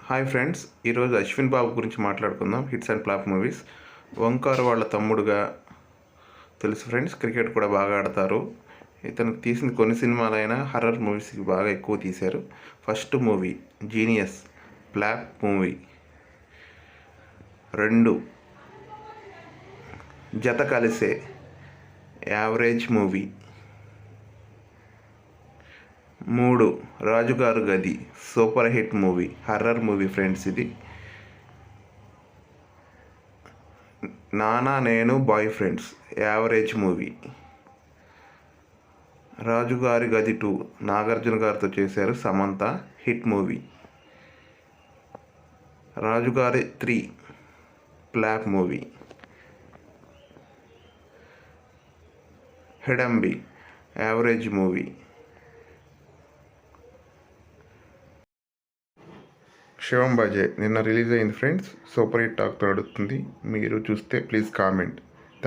Hi friends, ఈరోజు అశ్విన్ బాబు గురించి మాట్లాడుకుందాం. Hits and flop movies. Omkar వాళ్ళ తమ్ముడుగా తెలుసు ఫ్రెండ్స్. క్రికెట్ కూడా బాగా ఆడతారు. ఇతనికి తీసిన కొన్ని సినిమాలైనా హర్రర్ మూవీస్కి బాగా ఎక్కువ తీశారు. First movie genius, flop movie. 2 జత కలిసే, యావరేజ్ మూవీ. 3 రాజుగారు గది, super hit movie, horror movie friends ఇది. నానా నేను బాయ్ ఫ్రెండ్స్, యావరేజ్ మూవీ. రాజుగారి గది 2 నాగార్జున గారితో చేశారు, Samantha, hit movie. Rajugari 3 flop movie. Hidimba, average movie. Shivam Bhaje నిన్న రిలీజ్ అయింది ఫ్రెండ్స్. సూపర్ హిట్ టాక్తో నడుస్తుంది. మీరు చూస్తే ప్లీజ్ కామెంట్.